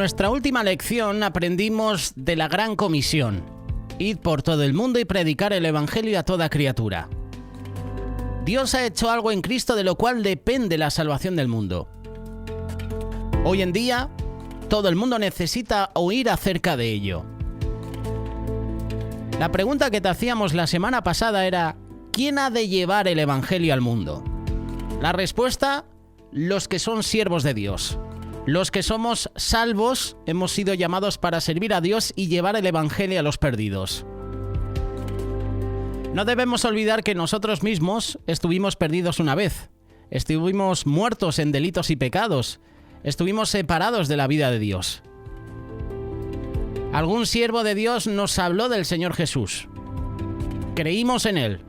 nuestra última lección aprendimos de la gran comisión. Id por todo el mundo y predicar el evangelio a toda criatura. Dios ha hecho algo en Cristo de lo cual depende la salvación del mundo. Hoy en día, todo el mundo necesita oír acerca de ello. La pregunta que te hacíamos la semana pasada era: ¿quién ha de llevar el evangelio al mundo? La respuesta: los que son siervos de Dios. Los que somos salvos hemos sido llamados para servir a Dios y llevar el evangelio a los perdidos. No debemos olvidar que nosotros mismos estuvimos perdidos una vez. Estuvimos muertos en delitos y pecados. Estuvimos separados de la vida de Dios. Algún siervo de Dios nos habló del Señor Jesús. Creímos en Él.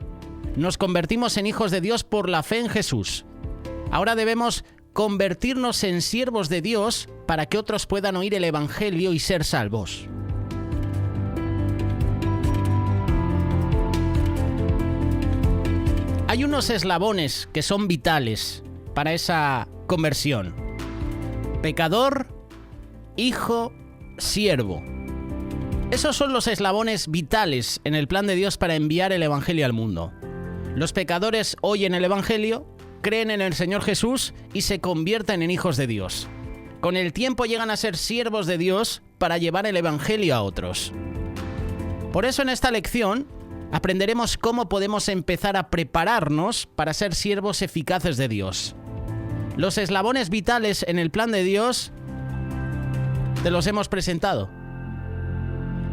Nos convertimos en hijos de Dios por la fe en Jesús. Ahora debemos convertirnos en siervos de Dios para que otros puedan oír el evangelio y ser salvos. Hay unos eslabones que son vitales para esa conversión: pecador, hijo, siervo. Esos son los eslabones vitales en el plan de Dios para enviar el evangelio al mundo. Los pecadores oyen el evangelio, creen en el Señor Jesús y se convierten en hijos de Dios. Con el tiempo llegan a ser siervos de Dios para llevar el evangelio a otros. Por eso en esta lección aprenderemos cómo podemos empezar a prepararnos para ser siervos eficaces de Dios. Los eslabones vitales en el plan de Dios te los hemos presentado.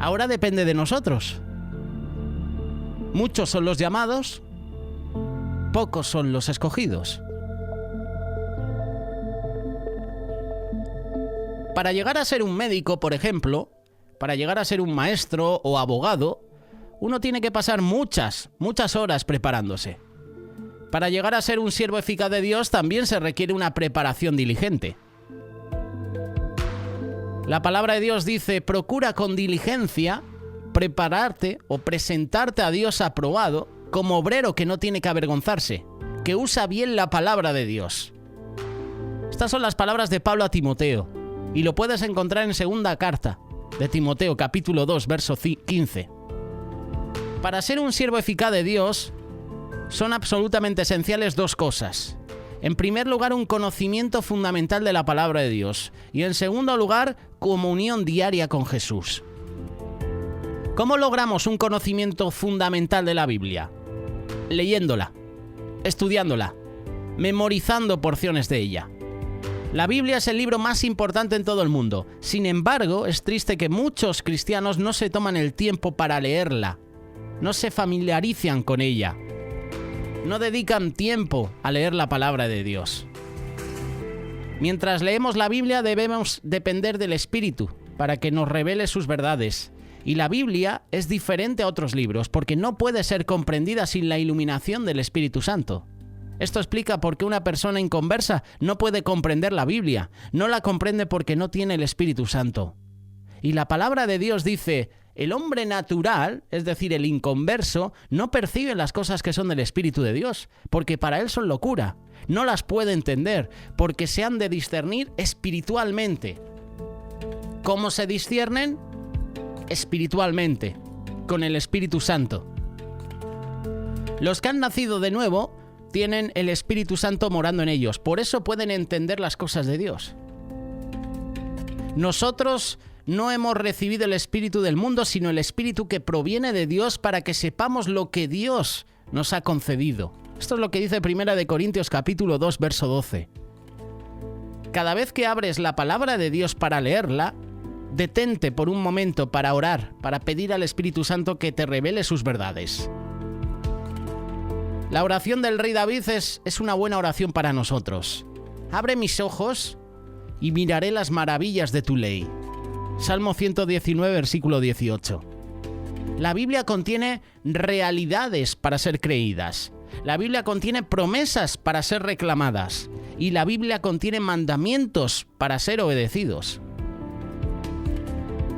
Ahora depende de nosotros. Muchos son los llamados, pocos son los escogidos. Para llegar a ser un médico, por ejemplo, para llegar a ser un maestro o abogado, uno tiene que pasar muchas horas preparándose. Para llegar a ser un siervo eficaz de Dios también se requiere una preparación diligente. La palabra de Dios dice: procura con diligencia prepararte o presentarte a Dios aprobado, como obrero que no tiene que avergonzarse, que usa bien la palabra de Dios. Estas son las palabras de Pablo a Timoteo, y lo puedes encontrar en segunda carta de Timoteo, capítulo 2, verso 15. Para ser un siervo eficaz de Dios, son absolutamente esenciales dos cosas. En primer lugar, un conocimiento fundamental de la palabra de Dios, y en segundo lugar, comunión diaria con Jesús. ¿Cómo logramos un conocimiento fundamental de la Biblia? Leyéndola, estudiándola, memorizando porciones de ella. La Biblia es el libro más importante en todo el mundo. Sin embargo, es triste que muchos cristianos no se toman el tiempo para leerla, no se familiarizan con ella, no dedican tiempo a leer la palabra de Dios. Mientras leemos la Biblia debemos depender del Espíritu para que nos revele sus verdades. Y la Biblia es diferente a otros libros porque no puede ser comprendida sin la iluminación del Espíritu Santo. Esto explica por qué una persona inconversa no puede comprender la Biblia. No la comprende porque no tiene el Espíritu Santo. Y la palabra de Dios dice: el hombre natural, es decir, el inconverso, no percibe las cosas que son del Espíritu de Dios, porque para él son locura. No las puede entender, porque se han de discernir espiritualmente. ¿Cómo se disciernen? Espiritualmente, con el Espíritu Santo. Los que han nacido de nuevo tienen el Espíritu Santo morando en ellos, por eso pueden entender las cosas de Dios. Nosotros no hemos recibido el Espíritu del mundo, sino el Espíritu que proviene de Dios para que sepamos lo que Dios nos ha concedido. Esto es lo que dice 1 Corintios capítulo 2, verso 12. Cada vez que abres la palabra de Dios para leerla, detente por un momento para orar, para pedir al Espíritu Santo que te revele sus verdades. La oración del rey David es una buena oración para nosotros. Abre mis ojos y miraré las maravillas de tu ley. Salmo 119, versículo 18. La Biblia contiene realidades para ser creídas. La Biblia contiene promesas para ser reclamadas. Y la Biblia contiene mandamientos para ser obedecidos.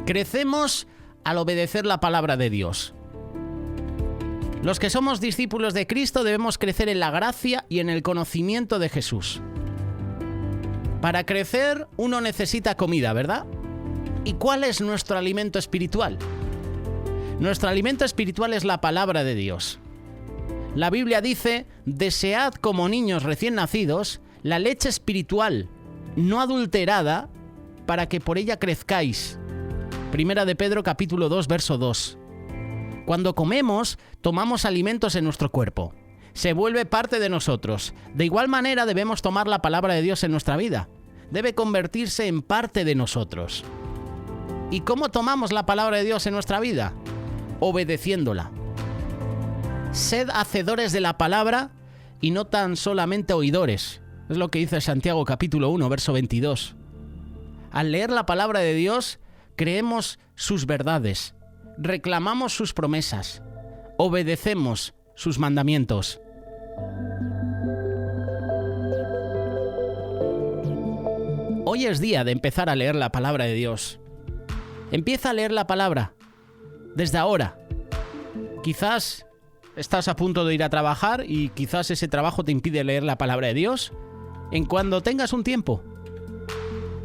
Crecemos al obedecer la palabra de Dios. Los que somos discípulos de Cristo debemos crecer en la gracia y en el conocimiento de Jesús. Para crecer uno necesita comida, ¿verdad? ¿Y cuál es nuestro alimento espiritual? Nuestro alimento espiritual es la palabra de Dios. La Biblia dice: desead como niños recién nacidos la leche espiritual, no adulterada, para que por ella crezcáis. Primera de Pedro capítulo 2, verso 2. Cuando comemos, tomamos alimentos en nuestro cuerpo. Se vuelve parte de nosotros. De igual manera debemos tomar la palabra de Dios en nuestra vida. Debe convertirse en parte de nosotros. ¿Y cómo tomamos la palabra de Dios en nuestra vida? Obedeciéndola. Sed hacedores de la palabra y no tan solamente oidores. Es lo que dice Santiago capítulo 1, verso 22. Al leer la palabra de Dios, creemos sus verdades, reclamamos sus promesas, obedecemos sus mandamientos. Hoy es día de empezar a leer la palabra de Dios. Empieza a leer la palabra desde ahora. Quizás estás a punto de ir a trabajar y quizás ese trabajo te impide leer la palabra de Dios. En cuando tengas un tiempo,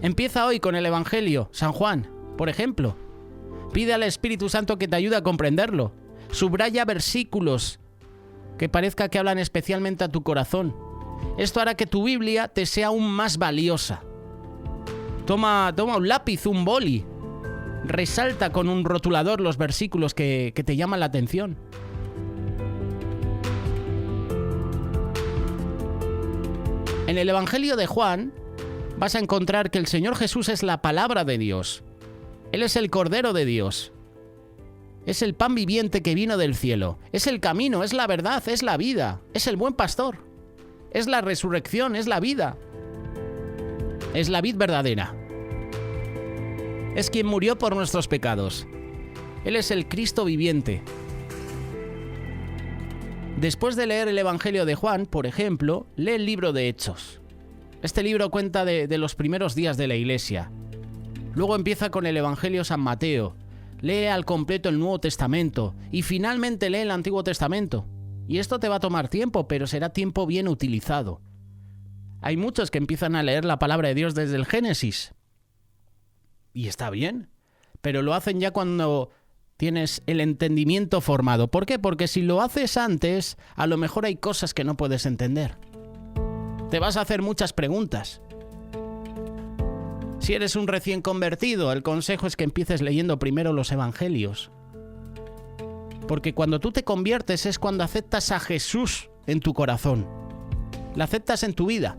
empieza hoy con el Evangelio, San Juan, por ejemplo. Pide al Espíritu Santo que te ayude a comprenderlo. Subraya versículos que parezca que hablan especialmente a tu corazón. Esto hará que tu Biblia te sea aún más valiosa. Toma un lápiz, un boli. Resalta con un rotulador los versículos que te llaman la atención. En el Evangelio de Juan vas a encontrar que el Señor Jesús es la palabra de Dios. Él es el Cordero de Dios. Es el pan viviente que vino del cielo. Es el camino, es la verdad, es la vida. Es el buen pastor. Es la resurrección, es la vida. Es la vid verdadera. Es quien murió por nuestros pecados. Él es el Cristo viviente. Después de leer el Evangelio de Juan, por ejemplo, lee el libro de Hechos. Este libro cuenta de los primeros días de la Iglesia. Luego empieza con el Evangelio San Mateo. Lee al completo el Nuevo Testamento. Y finalmente lee el Antiguo Testamento. Y esto te va a tomar tiempo, pero será tiempo bien utilizado. Hay muchos que empiezan a leer la palabra de Dios desde el Génesis. Y está bien. Pero lo hacen ya cuando tienes el entendimiento formado. ¿Por qué? Porque si lo haces antes, a lo mejor hay cosas que no puedes entender. Te vas a hacer muchas preguntas. Si eres un recién convertido, el consejo es que empieces leyendo primero los evangelios. Porque cuando tú te conviertes es cuando aceptas a Jesús en tu corazón. La aceptas en tu vida.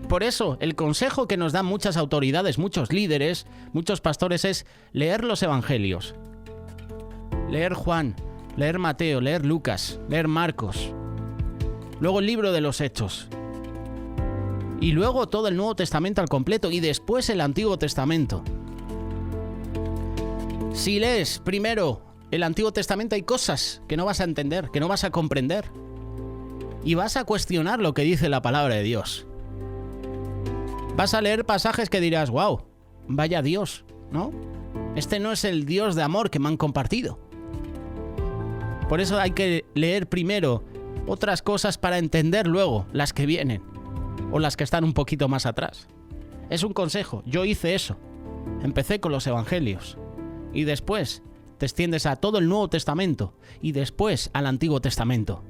Por eso, el consejo que nos dan muchas autoridades, muchos líderes, muchos pastores es leer los evangelios. Leer Juan, leer Mateo, leer Lucas, leer Marcos. Luego el libro de los Hechos. Y luego todo el Nuevo Testamento al completo y después el Antiguo Testamento. Si lees primero el Antiguo Testamento hay cosas que no vas a entender, que no vas a comprender. Y vas a cuestionar lo que dice la palabra de Dios. Vas a leer pasajes que dirás, wow, vaya Dios, ¿no? Este no es el Dios de amor que me han compartido. Por eso hay que leer primero otras cosas para entender luego las que vienen o las que están un poquito más atrás. Es un consejo, yo hice eso. Empecé con los evangelios y después te extiendes a todo el Nuevo Testamento y después al Antiguo Testamento.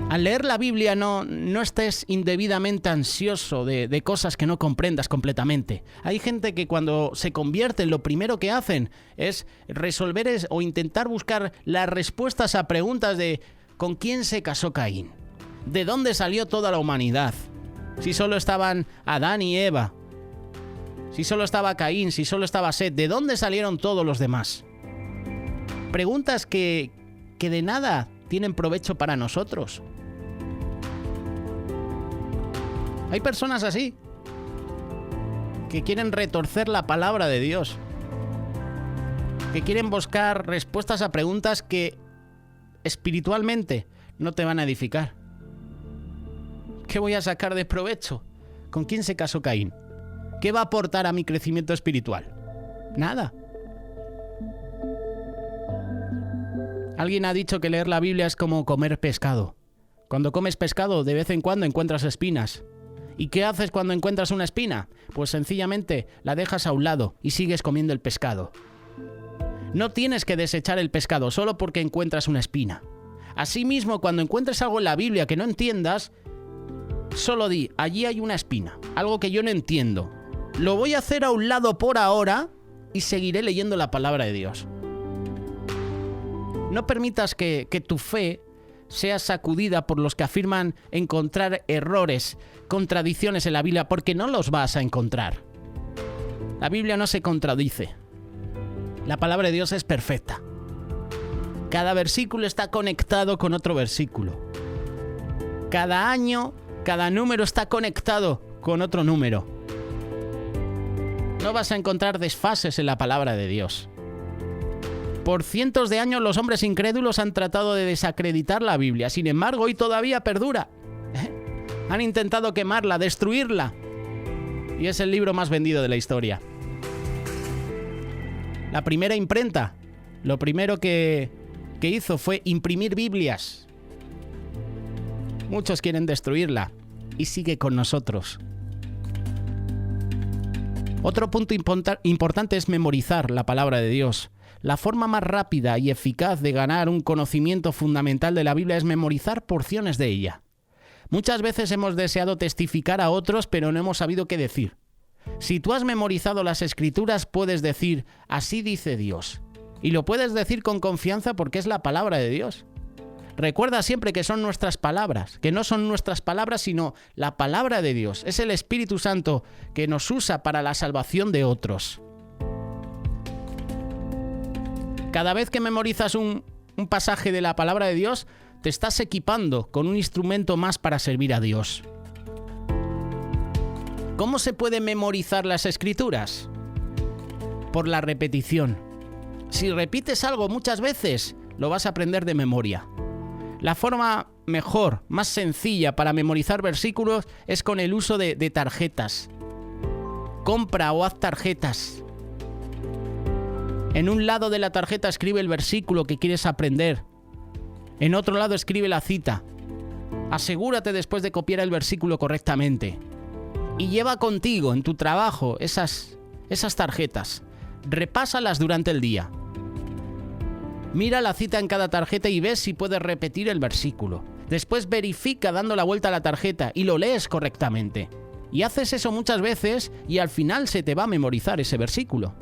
Al leer la Biblia no estés indebidamente ansioso de cosas que no comprendas completamente. Hay gente que cuando se convierten lo primero que hacen es resolver o intentar buscar las respuestas a preguntas de ¿con quién se casó Caín? ¿De dónde salió toda la humanidad? Si solo estaban Adán y Eva. Si solo estaba Caín, si solo estaba Set, ¿de dónde salieron todos los demás? Preguntas que de nada tienen provecho para nosotros. Hay personas así, que quieren retorcer la palabra de Dios, que quieren buscar respuestas a preguntas que espiritualmente no te van a edificar. ¿Qué voy a sacar de provecho? ¿Con quién se casó Caín? ¿Qué va a aportar a mi crecimiento espiritual? Nada. Alguien ha dicho que leer la Biblia es como comer pescado. Cuando comes pescado, de vez en cuando encuentras espinas. ¿Y qué haces cuando encuentras una espina? Pues sencillamente la dejas a un lado y sigues comiendo el pescado. No tienes que desechar el pescado solo porque encuentras una espina. Asimismo, cuando encuentres algo en la Biblia que no entiendas, solo di, allí hay una espina, algo que yo no entiendo. Lo voy a hacer a un lado por ahora y seguiré leyendo la palabra de Dios. No permitas que tu fe sea sacudida por los que afirman encontrar errores, contradicciones en la Biblia, porque no los vas a encontrar. La Biblia no se contradice. La palabra de Dios es perfecta. Cada versículo está conectado con otro versículo. Cada año, cada número está conectado con otro número. No vas a encontrar desfases en la palabra de Dios. Por cientos de años los hombres incrédulos han tratado de desacreditar la Biblia. Sin embargo, hoy todavía perdura. Han intentado quemarla, destruirla. Y es el libro más vendido de la historia. La primera imprenta, lo primero que hizo fue imprimir Biblias. Muchos quieren destruirla y sigue con nosotros. Otro punto importante es memorizar la palabra de Dios. La forma más rápida y eficaz de ganar un conocimiento fundamental de la Biblia es memorizar porciones de ella. Muchas veces hemos deseado testificar a otros, pero no hemos sabido qué decir. Si tú has memorizado las Escrituras, puedes decir, así dice Dios. Y lo puedes decir con confianza porque es la palabra de Dios. Recuerda siempre que son nuestras palabras, que no son nuestras palabras, sino la palabra de Dios. Es el Espíritu Santo que nos usa para la salvación de otros. Cada vez que memorizas un pasaje de la palabra de Dios, te estás equipando con un instrumento más para servir a Dios. ¿Cómo se puede memorizar las Escrituras? Por la repetición. Si repites algo muchas veces, lo vas a aprender de memoria. La forma mejor, más sencilla para memorizar versículos es con el uso de tarjetas. Compra o haz tarjetas. En un lado de la tarjeta escribe el versículo que quieres aprender. En otro lado escribe la cita. Asegúrate después de copiar el versículo correctamente. Y lleva contigo en tu trabajo esas tarjetas. Repásalas durante el día. Mira la cita en cada tarjeta y ves si puedes repetir el versículo. Después verifica dando la vuelta a la tarjeta y lo lees correctamente. Y haces eso muchas veces y al final se te va a memorizar ese versículo.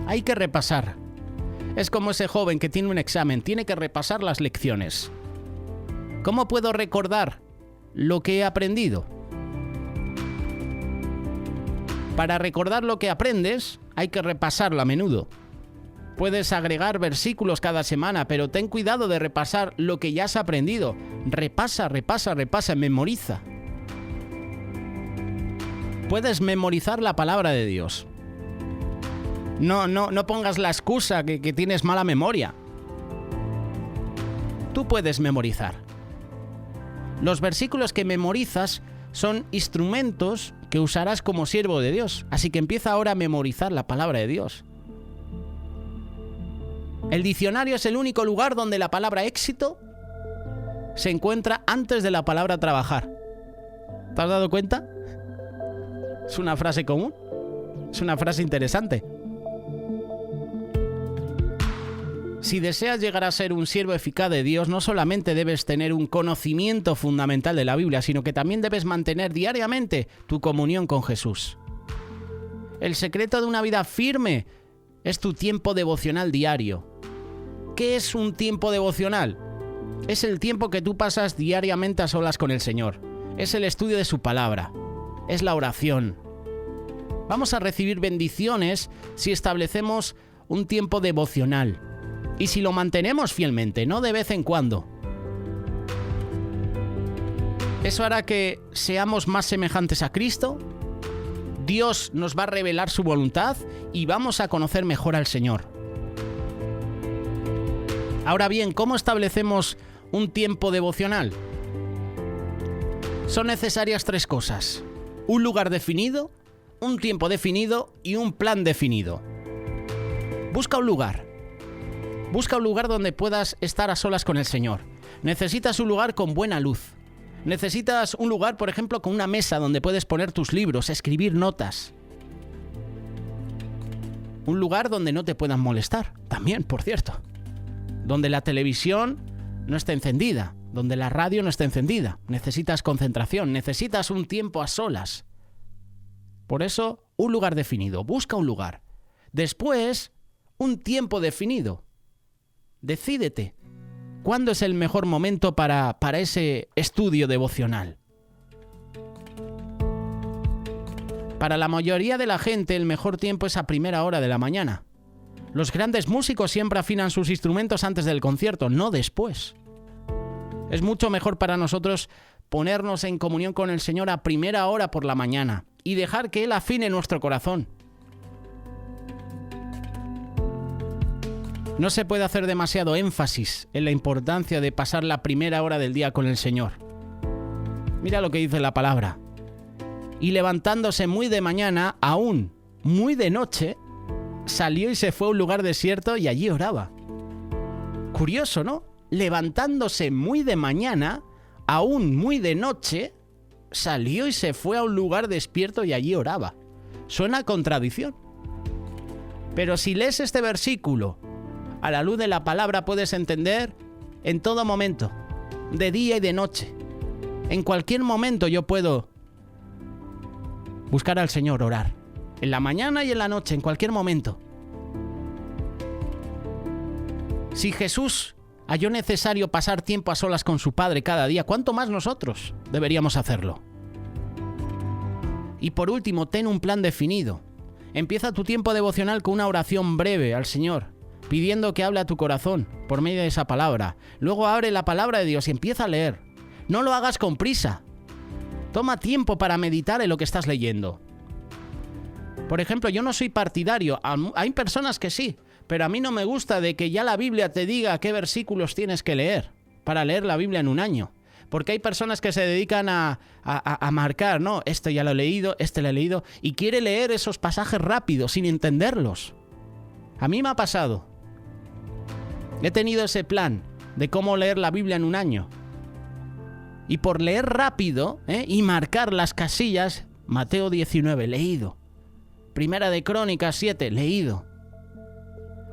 Hay que repasar. Es como ese joven que tiene un examen, tiene que repasar las lecciones. ¿Cómo puedo recordar lo que he aprendido? Para recordar lo que aprendes, hay que repasarlo a menudo. Puedes agregar versículos cada semana, pero ten cuidado de repasar lo que ya has aprendido. Repasa, memoriza. Puedes memorizar la palabra de Dios. No pongas la excusa que tienes mala memoria. Tú puedes memorizar. Los versículos que memorizas son instrumentos que usarás como siervo de Dios. Así que empieza ahora a memorizar la palabra de Dios. El diccionario es el único lugar donde la palabra éxito se encuentra antes de la palabra trabajar. ¿Te has dado cuenta? Es una frase común. Es una frase interesante. Si deseas llegar a ser un siervo eficaz de Dios, no solamente debes tener un conocimiento fundamental de la Biblia, sino que también debes mantener diariamente tu comunión con Jesús. El secreto de una vida firme es tu tiempo devocional diario. ¿Qué es un tiempo devocional? Es el tiempo que tú pasas diariamente a solas con el Señor. Es el estudio de su palabra. Es la oración. Vamos a recibir bendiciones si establecemos un tiempo devocional. Y si lo mantenemos fielmente, no de vez en cuando. Eso hará que seamos más semejantes a Cristo. Dios nos va a revelar su voluntad y vamos a conocer mejor al Señor. Ahora bien, ¿cómo establecemos un tiempo devocional? Son necesarias 3 cosas: un lugar definido, un tiempo definido y un plan definido. Busca un lugar. Busca un lugar donde puedas estar a solas con el Señor. Necesitas un lugar con buena luz. Necesitas un lugar, por ejemplo, con una mesa donde puedes poner tus libros, escribir notas. Un lugar donde no te puedan molestar, también, por cierto. Donde la televisión no esté encendida, donde la radio no esté encendida. Necesitas concentración, necesitas un tiempo a solas. Por eso, un lugar definido. Busca un lugar. Después, un tiempo definido. Decídete. ¿Cuándo es el mejor momento para ese estudio devocional? Para la mayoría de la gente, el mejor tiempo es a primera hora de la mañana. Los grandes músicos siempre afinan sus instrumentos antes del concierto, no después. Es mucho mejor para nosotros ponernos en comunión con el Señor a primera hora por la mañana y dejar que Él afine nuestro corazón. No se puede hacer demasiado énfasis en la importancia de pasar la primera hora del día con el Señor. Mira lo que dice la palabra. Y levantándose muy de mañana, aún muy de noche, salió y se fue a un lugar desierto y allí oraba. Curioso, ¿no? Levantándose muy de mañana, aún muy de noche, salió y se fue a un lugar desierto y allí oraba. Suena a contradicción. Pero si lees este versículo a la luz de la palabra, puedes entender en todo momento, de día y de noche. En cualquier momento yo puedo buscar al Señor, orar. En la mañana y en la noche, en cualquier momento. Si Jesús halló necesario pasar tiempo a solas con su Padre cada día, ¿cuánto más nosotros deberíamos hacerlo? Y por último, ten un plan definido. Empieza tu tiempo devocional con una oración breve al Señor, pidiendo que hable a tu corazón por medio de esa palabra. Luego abre la palabra de Dios y empieza a leer. No lo hagas con prisa. Toma tiempo para meditar en lo que estás leyendo. Por ejemplo, yo no soy partidario. Hay personas que sí, pero a mí no me gusta de que ya la Biblia te diga qué versículos tienes que leer para leer la Biblia en un año. Porque hay personas que se dedican a marcar, ¿no? Esto ya lo he leído, este lo he leído, y quiere leer esos pasajes rápido, sin entenderlos. A mí me ha pasado. He tenido ese plan de cómo leer la Biblia en un año. Y por leer rápido y marcar las casillas, Mateo 19, leído. Primera de Crónicas 7, leído.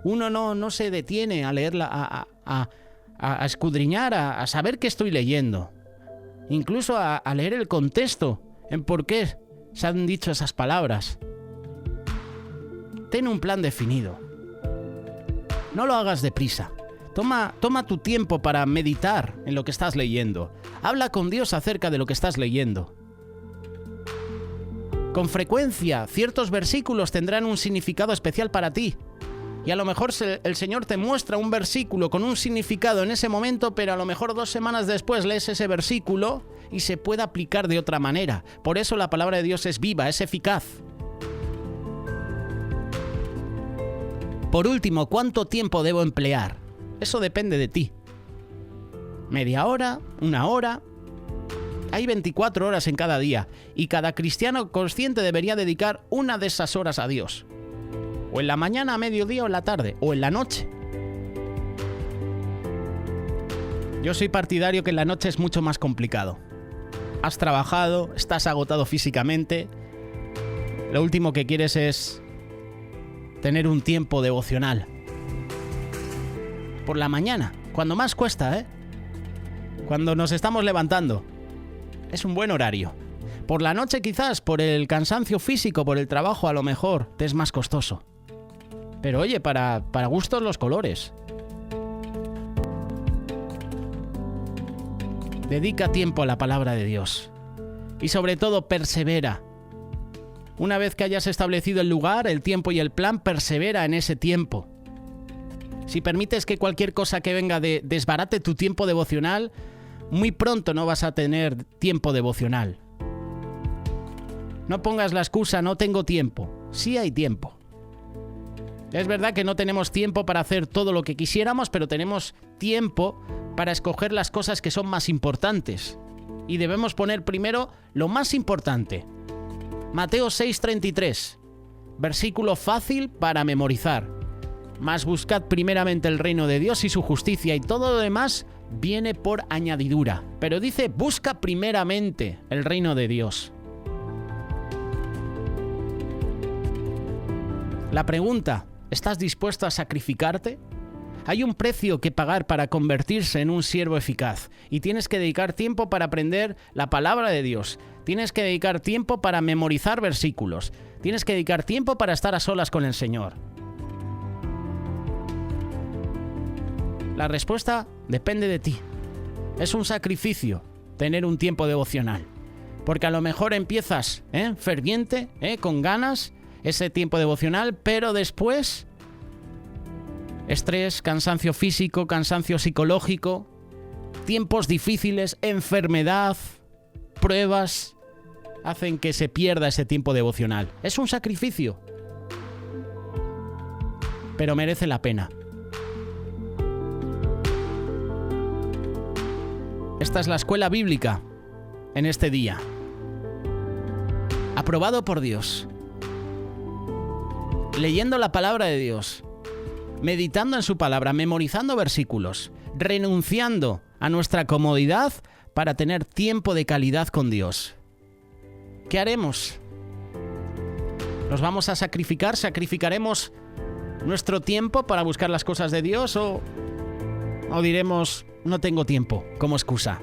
Uno no se detiene a leerla, a escudriñar, a saber qué estoy leyendo. Incluso a leer el contexto, en por qué se han dicho esas palabras. Ten un plan definido. No lo hagas deprisa. Toma tu tiempo para meditar en lo que estás leyendo. Habla con Dios acerca de lo que estás leyendo. Con frecuencia, ciertos versículos tendrán un significado especial para ti. Y a lo mejor el Señor te muestra un versículo con un significado en ese momento, pero a lo mejor 2 semanas después lees ese versículo y se puede aplicar de otra manera. Por eso la palabra de Dios es viva, es eficaz. Por último, ¿cuánto tiempo debo emplear? Eso depende de ti. ¿Media hora? ¿1 hora? Hay 24 horas en cada día y cada cristiano consciente debería dedicar una de esas horas a Dios. O en la mañana, a mediodía o en la tarde, o en la noche. Yo soy partidario que en la noche es mucho más complicado. Has trabajado, estás agotado físicamente. Lo último que quieres es tener un tiempo devocional. Por la mañana, cuando más cuesta, cuando nos estamos levantando. Es un buen horario. Por la noche quizás, por el cansancio físico, por el trabajo, a lo mejor te es más costoso. Pero oye, para gustos los colores. Dedica tiempo a la palabra de Dios. Y sobre todo, persevera. Una vez que hayas establecido el lugar, el tiempo y el plan, persevera en ese tiempo. Si permites que cualquier cosa que venga desbarate tu tiempo devocional, muy pronto no vas a tener tiempo devocional. No pongas la excusa, no tengo tiempo. Sí hay tiempo. Es verdad que no tenemos tiempo para hacer todo lo que quisiéramos, pero tenemos tiempo para escoger las cosas que son más importantes. Y debemos poner primero lo más importante. Mateo 6:33, versículo fácil para memorizar. Mas buscad primeramente el reino de Dios y su justicia, y todo lo demás viene por añadidura. Pero dice, busca primeramente el reino de Dios. La pregunta, ¿estás dispuesto a sacrificarte? Hay un precio que pagar para convertirse en un siervo eficaz y tienes que dedicar tiempo para aprender la palabra de Dios. Tienes que dedicar tiempo para memorizar versículos. Tienes que dedicar tiempo para estar a solas con el Señor. La respuesta depende de ti. Es un sacrificio tener un tiempo devocional. Porque a lo mejor empiezas ferviente, con ganas, ese tiempo devocional, pero después estrés, cansancio físico, cansancio psicológico, tiempos difíciles, enfermedad, pruebas, hacen que se pierda ese tiempo devocional. Es un sacrificio, pero merece la pena. Esta es la escuela bíblica en este día. Aprobado por Dios. Leyendo la palabra de Dios. Meditando en su palabra, memorizando versículos, renunciando a nuestra comodidad para tener tiempo de calidad con Dios. ¿Qué haremos? ¿Nos vamos a sacrificar? ¿Sacrificaremos nuestro tiempo para buscar las cosas de Dios o diremos no tengo tiempo como excusa?